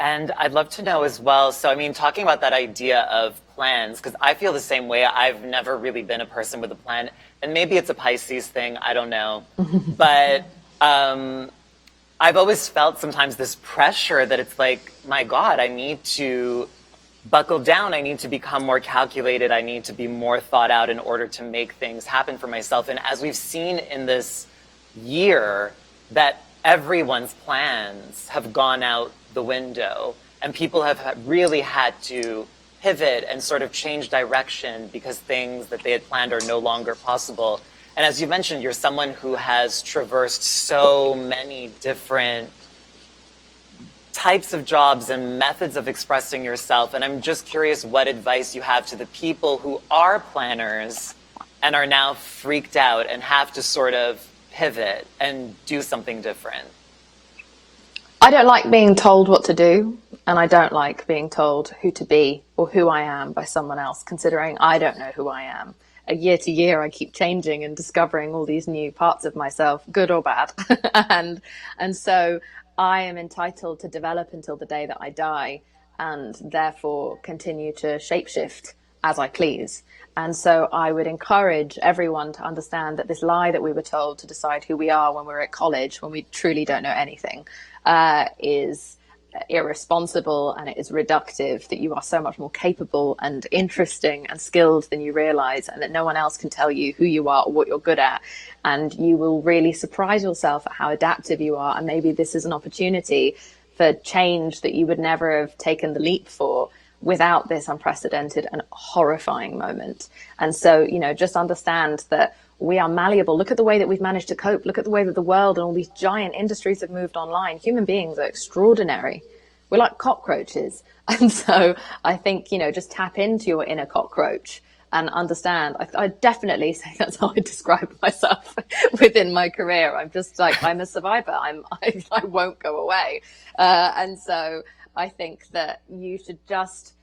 And I'd love to know as well. So, I mean, talking about that idea of plans, because I feel the same way. I've never really been a person with a plan. And maybe it's a Pisces thing. I don't know. But I've always felt sometimes this pressure that it's like, my God, I need to buckle down. I need to become more calculated. I need to be more thought out in order to make things happen for myself. And as we've seen in this year, that everyone's plans have gone out the window and people have really had to pivot and sort of change direction because things that they had planned are no longer possible. And as you mentioned, you're someone who has traversed so many different types of jobs and methods of expressing yourself. And I'm just curious what advice you have to the people who are planners and are now freaked out and have to sort of pivot and do something different. I don't like being told what to do, and I don't like being told who to be or who I am by someone else, considering I don't know who I am. Year to year, I keep changing and discovering all these new parts of myself, good or bad. and so I am entitled to develop until the day that I die, and therefore continue to shapeshift as I please. And so I would encourage everyone to understand that this lie that we were told to decide who we are when we're at college, when we truly don't know anything, is irresponsible, and it is reductive, that you are so much more capable and interesting and skilled than you realize, and that no one else can tell you who you are or what you're good at. And you will really surprise yourself at how adaptive you are. And maybe this is an opportunity for change that you would never have taken the leap for without this unprecedented and horrifying moment. And so, just understand that we are malleable. Look at the way that we've managed to cope. Look at the way that the world and all these giant industries have moved online. Human beings are extraordinary. We're like cockroaches. And so I think, just tap into your inner cockroach and understand. I definitely say that's how I describe myself within my career. I'm just like, I'm a survivor. I won't go away. And so I think that you should just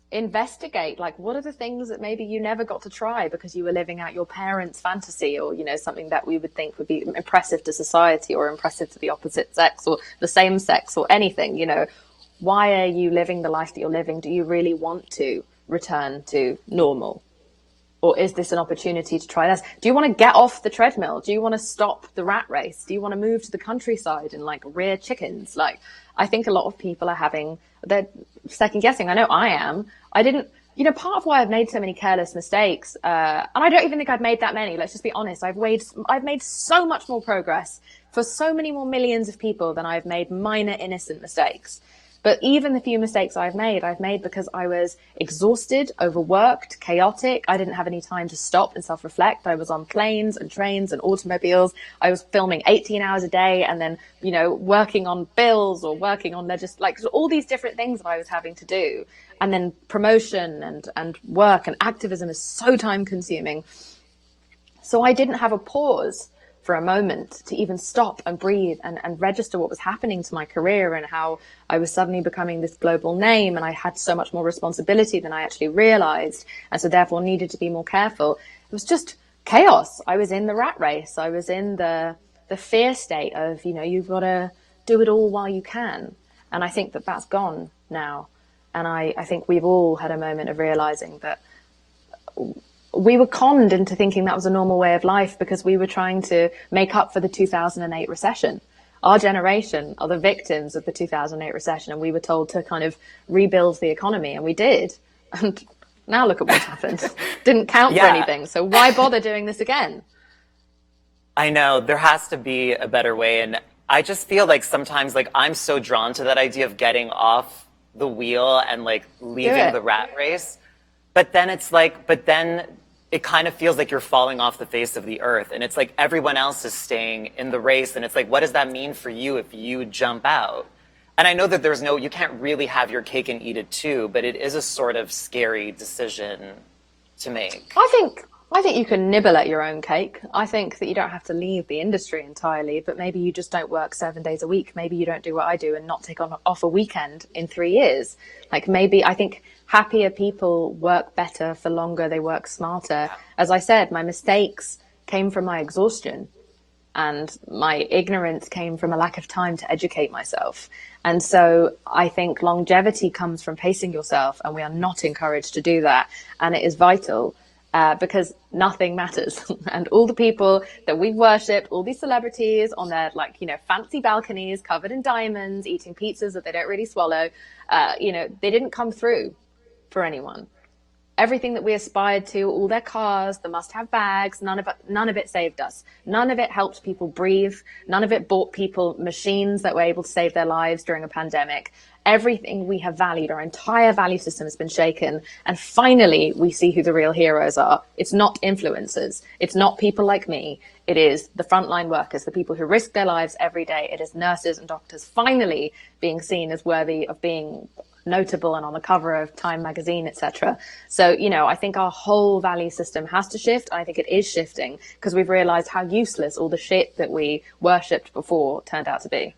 investigate, like, what are the things that maybe you never got to try because you were living out your parents' fantasy, or something that we would think would be impressive to society or impressive to the opposite sex or the same sex or anything. Why are you living the life that you're living? Do you really want to return to normal, or is this an opportunity to try this? Do you want to get off the treadmill? Do you want to stop the rat race? Do you want to move to the countryside and rear chickens? I think a lot of people they're second guessing. I know I am. I didn't, part of why I've made so many careless mistakes, and I don't even think I've made that many. Let's just be honest. I've made so much more progress for so many more millions of people than I've made minor innocent mistakes. But even the few mistakes I've made because I was exhausted, overworked, chaotic. I didn't have any time to stop and self-reflect. I was on planes and trains and automobiles. I was filming 18 hours a day and then, working on bills or working on all these different things that I was having to do. And then promotion and work and activism is so time consuming. So I didn't have a pause for a moment to even stop and breathe and register what was happening to my career and how I was suddenly becoming this global name, and I had so much more responsibility than I actually realized, and so therefore needed to be more careful. It was just chaos. I was in the rat race. I was in the fear state of, you've got to do it all while you can. And I think that that's gone now. And I think we've all had a moment of realizing that we were conned into thinking that was a normal way of life because we were trying to make up for the 2008 recession. Our generation are the victims of the 2008 recession, and we were told to kind of rebuild the economy, and we did. And now look at what's happened. Didn't count for anything. So why bother doing this again? I know there has to be a better way. And I just feel like sometimes I'm so drawn to that idea of getting off the wheel and leaving the rat race. But then it kind of feels like you're falling off the face of the earth. And it's like everyone else is staying in the race. And it's like, what does that mean for you if you jump out? And I know that you can't really have your cake and eat it too, but it is a sort of scary decision to make. I think you can nibble at your own cake. I think that you don't have to leave the industry entirely, but maybe you just don't work 7 days a week. Maybe you don't do what I do and not take off a weekend in 3 years. Maybe I think happier people work better for longer. They work smarter. As I said, my mistakes came from my exhaustion. and my ignorance came from a lack of time to educate myself. And so I think longevity comes from pacing yourself, and we are not encouraged to do that. And it is vital. Because nothing matters. And all the people that we've worshipped, all these celebrities on their, like, you know, fancy balconies covered in diamonds, eating pizzas that they don't really swallow, you know, they didn't come through for anyone. Everything that we aspired to, all their cars, the must-have bags, none of it saved us. None of it helped people breathe. None of it bought people machines that were able to save their lives during a pandemic. Everything we have valued, our entire value system has been shaken. And finally, we see who the real heroes are. It's not influencers. It's not people like me. It is the frontline workers, the people who risk their lives every day. It is nurses and doctors finally being seen as worthy of being notable and on the cover of Time magazine, etc. So, you know, I think our whole value system has to shift. I think it is shifting because we've realized how useless all the shit that we worshipped before turned out to be.